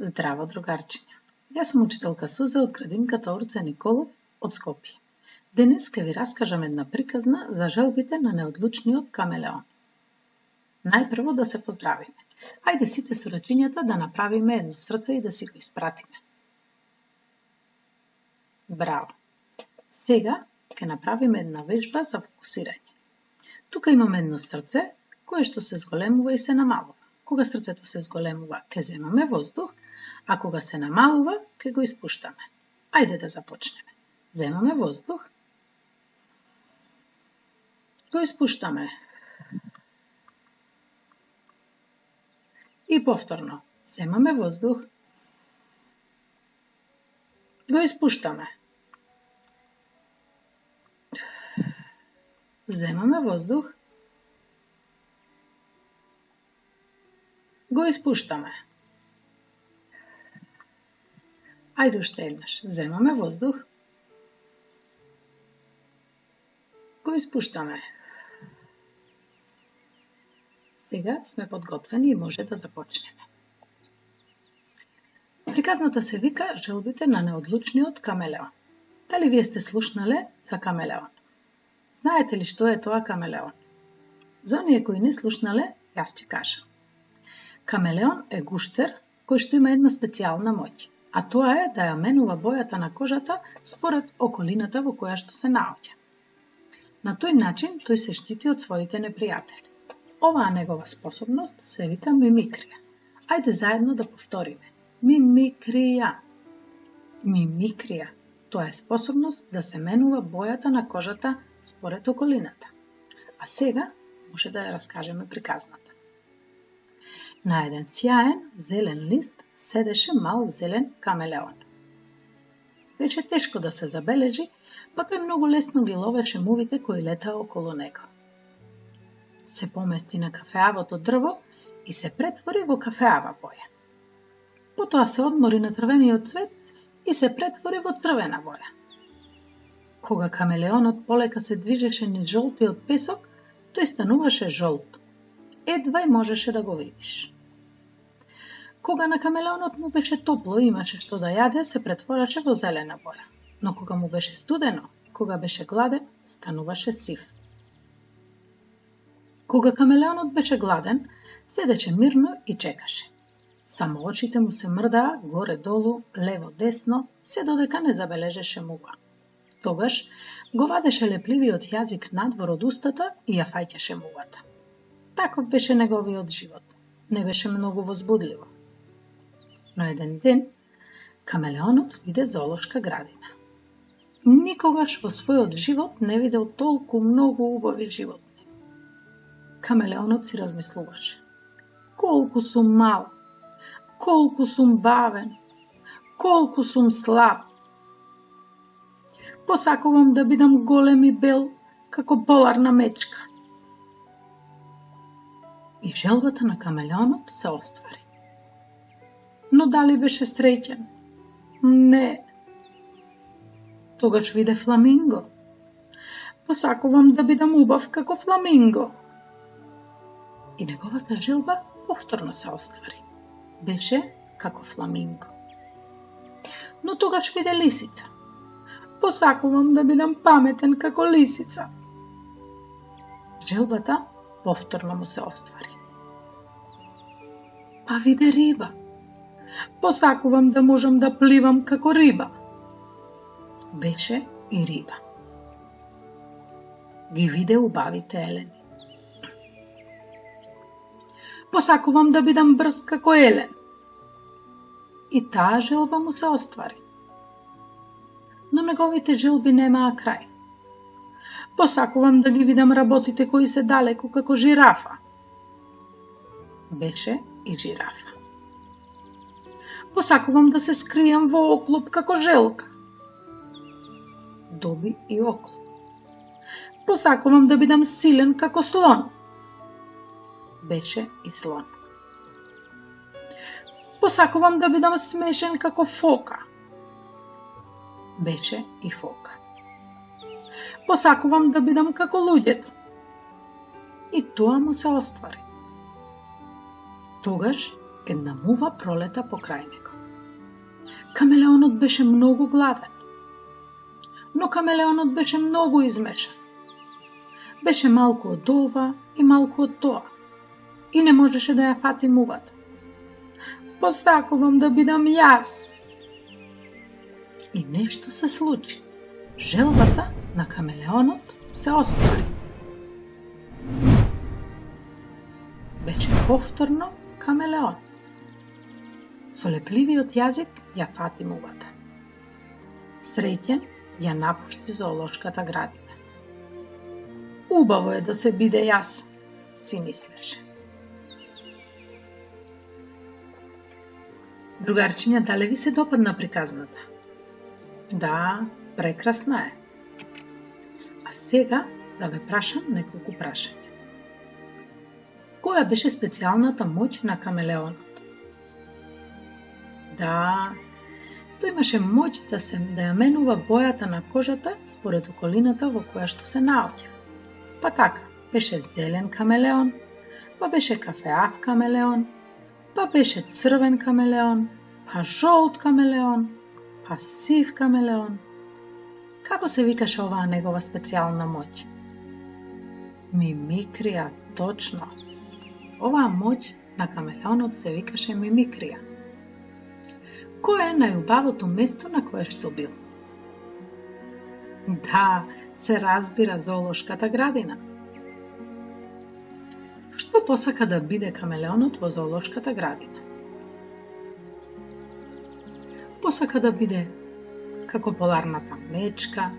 Здраво, другарчиња. Јас сум учителка Суза од градинката Орце Николов од Скопје. Денес ќе ви раскажам една приказна за желбите на неодлучниот камелеон. Најпрво да се поздравиме. Ајде сите со рачињата да направиме едно срце и да си го испратиме. Браво! Сега ќе направиме една вежба за фокусирање. Тука имаме едно срце кое што се зголемува и се намалува. Кога срцето се зголемува, ќе земаме воздух, а кога се намалува, ќе го испуштаме. Ајде да започнеме. Земаме воздух, го испуштаме. И повторно, земаме воздух, го испуштаме. Земаме воздух, го испуштаме. Ајде уште еднаш. Земаме воздух, го испуштаме. Сега сме подготвени и може да започнеме. Приказната се вика Желбите на неодлучниот камелеон. Дали вие сте слушнале за камелеон? Знаете ли што е тоа камелеон? За оние кои не слушнале, јас ќе кажам. Камелеон е гуштер кој што има една специјална моќ, а тоа е да ја менува бојата на кожата според околината во која што се наоѓа. На тој начин тој се штити од своите непријатели. Оваа негова способност се вика мимикрија. Ајде заедно да повториме. Мимикрија. Мимикрија. Тоа е способност да се менува бојата на кожата според околината. А сега може да ја раскажеме приказната. На еден сјаен зелен лист седеше мал зелен камелеон. Беше тешко да се забележи, па тој многу лесно ги ловеше мувите кои летаа околу него. Се помести на кафеавото дрво и се претвори во кафеава боја. Потоа се одмори на црвениот цвет и се претвори во црвена боја. Кога камелеонот полека се движеше низ жолтиот песок, тој стануваше жолт. Едвај можеше да го видиш. Кога на камелеонот му беше топло и имаше што да јаде, се претвораше во зелена боја. Но кога му беше студено и кога беше гладен, стануваше сив. Кога камелеонот беше гладен, седеше мирно и чекаше. Само очите му се мрдаа горе-долу, лево-десно, се додека не забележеше мува. Тогаш го вадеше лепливиот јазик надвор од устата и ја фаќаше мувата. Таков беше неговиот живот. Не беше многу возбудливо. Но еден ден, камелеонот виде зоолошка градина. Никогаш во својот живот не видел толку многу убави животни. Камелеонот си размислуваше. Колку сум мал, колку сум бавен, колку сум слаб. Посакувам да бидам голем и бел, како поларна мечка. И желбата на камелеонот се оствари. Но дали беше среќен? Не. Тогаш виде фламинго. Посакувам да бидам убав како фламинго. И неговата желба повторно се оствари. Беше како фламинго. Но тогаш виде лисица. Посакувам да бидам паметен како лисица. Желбата повторно му се оствари. Па виде риба. Посакувам да можам да пливам како риба. Беше и риба. Ги виде убавите елени. Посакувам да бидам брз како елен. И таа желба му се оствари. Но неговите желби немаа крај. Посакувам да ги видам работите кои се далеку како жирафа. Беше и жирафа. Посакувам да се скријам во оклоп како желка. Доби и оклоп. Посакувам да бидам силен како слон. Беше и слон. Посакувам да бидам смешен како фока. Беше и фока. Посакувам да бидам како луѓето. И тоа му се оствари. Тогаш една мува пролета покрај него. Камелеонот беше многу гладен, но камелеонот беше многу измешан. Беше малку од ова и малку од тоа и не можеше да ја фати мувата. Посакувам да бидам јас. И нешто се случи. Желбата на камелеонот се оствари. Беше повторно камелеон. Со лепливиот јазик ја фати мувата. Среќен ја напушти зоолошката градина. Убаво е да се биде јас, си мислеше. Другарчиња, дали ви се допадна приказната? Да, прекрасна е. А сега да ве прашам неколку прашања. Која беше специјалната моќ на камелеонот? Да, тој имаше моќ да ја менува бојата на кожата според околината во која што се наоѓа. Па така, беше зелен камелеон, па беше кафеав камелеон, па беше црвен камелеон, па жолт камелеон, па сив камелеон. Како се викаше оваа негова специјална моќ? Мимикрија, точно. Оваа моќ на камелеонот се викаше мимикрија. Кој е најубавото место на кое што бил? Да, се разбира, зоолошката градина. Што посака да биде камелеонот во зоолошката градина? Посака да биде како поларната мечка,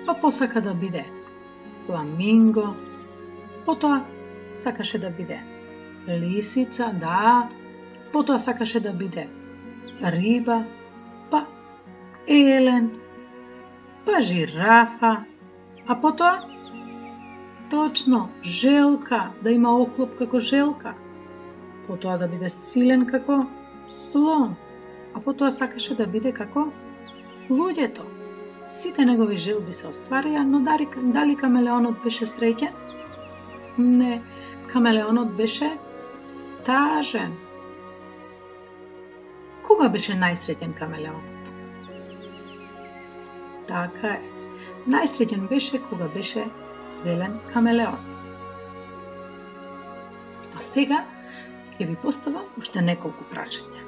па посака да биде фламинго, потоа сакаше да биде лисица, да, потоа сакаше да биде риба, па елен, па жирафа, а потоа точно желка, да има оклоп како желка, потоа да биде силен како слон, а потоа сакаше да биде како луѓето. Сите негови желби се остварија, но дали камелеонот беше среќен? Не, камелеонот беше тажен. Кога беше најсреќен камелеонот? Така е. Најсреќен беше кога беше зелен камелеон. А сега ќе ви поставам уште неколку прашања.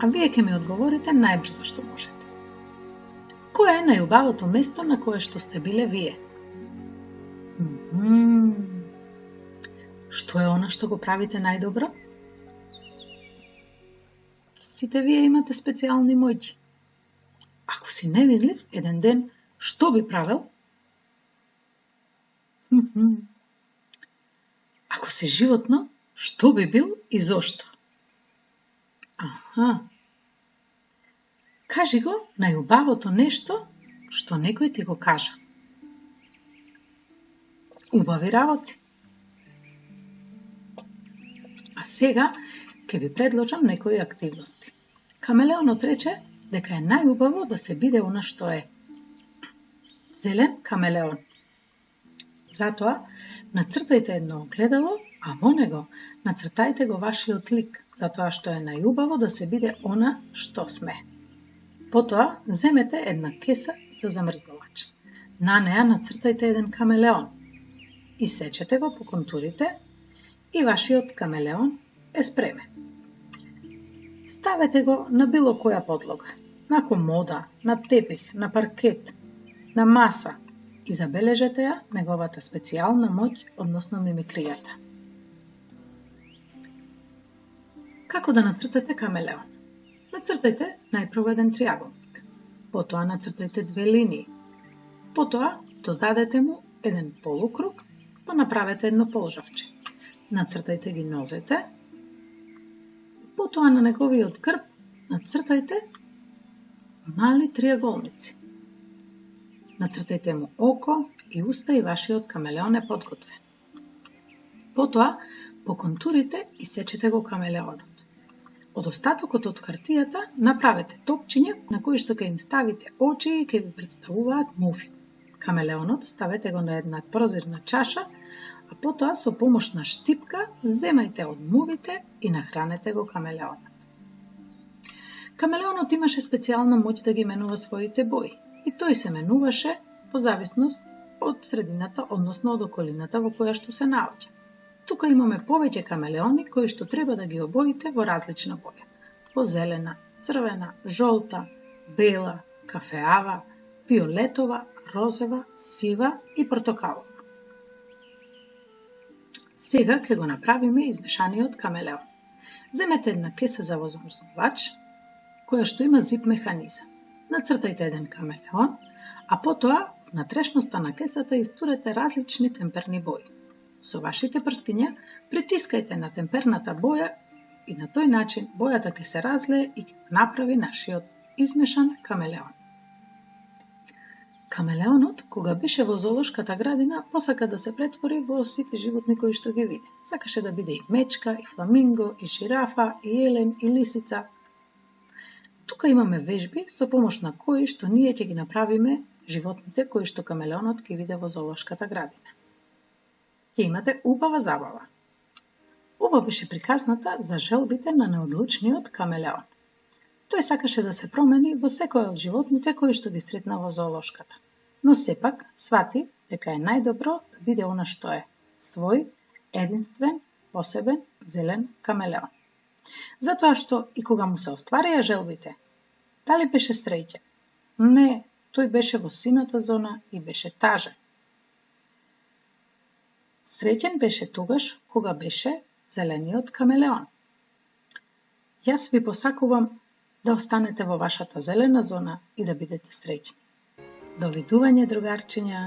А вие ќе ми одговорите најбрзо што можете. Кој е најубавото место на кое што сте биле вие? Што е она што го правите најдобро? Сите вие имате специјални моќи. Ако си невидлив еден ден, што би правел? Ако си животно, што би бил и зошто? Аха. Кажи го најубавото нешто што некој ти го кажа. Убави работи. А сега ќе ви предложам некои активности. Камелеонот рече дека е најубаво да се биде она што е зелен камелеон. Затоа нацртајте едно огледало, а во него нацртајте го вашиот лик, затоа што е најубаво да се биде она што сме. Потоа земете една кеса за замрзнувач. На неа нацртајте еден камелеон. Исечете го по контурите и вашиот камелеон е спремен. Ставете го на било која подлога, на комода, на тепих, на паркет, на маса и забележете ја неговата специјална моќ, односно мимикријата. Како да нацртате камелеон? Нацртајте најпрво еден триаголник, потоа нацртајте две линии, потоа додадете му еден полукруг, па направете едно полжавче. Нацртајте ги нозете, потоа на неговиот грб нацртајте мали триаголници. Нацртајте му око и уста и вашиот камелеон е подготвен. Потоа по контурите исечете го камелеонот. Од остатокот од хартијата направете топчиња на кои што ќе им ставите очи и ќе ви представуваат муви. Камелеонот ставете го на една прозирна чаша, а потоа со помош на штипка земајте од мувите и нахранете го камелеонот. Камелеонот имаше специјална моќ да ги менува своите бои и тој се менуваше во зависност од средината, односно од околината во која што се наоѓа. Тука имаме повеќе камелеони кои што треба да ги обоите во различна боја. Во зелена, црвена, жолта, бела, кафеава, виолетова, розова, сива и портокалова. Сега ќе го направиме измешаниот камелеон. Земете една кеса за возмрзнувач, која што има зип механизам. Нацртајте еден камелеон, а потоа в внатрешноста на кесата истурете различни темперни бои. Со вашите прстиња притискајте на темперната боја и на тој начин бојата ќе се разлее и ќе направи нашиот измешан камелеон. Камелеонот, кога беше во зоолошката градина, посака да се претвори во сите животни кои што ги види. Сакаше да биде и мечка, и фламинго, и жирафа, и елен, и лисица. Тука имаме вежби со помош на кои што ние ќе ги направиме животните кои што камелеонот ќе види во зоолошката градина. Ќе имате убава забава. Ова беше приказната за желбите на неодлучниот камелеон. Тој сакаше да се промени во секој од животните кои што ги сретна во зоолошката, но сепак свати дека е најдобро да биде она што е, свој, единствен, посебен, зелен камелеон. Затоа што и кога му се остварија желбите, дали беше среќен? Не, тој беше во сината зона и беше тажен. Среќен беше тогаш кога беше зелениот камелеон. Јас ви посакувам да останете во вашата зелена зона и да бидете среќни. Довидување, другарчиња!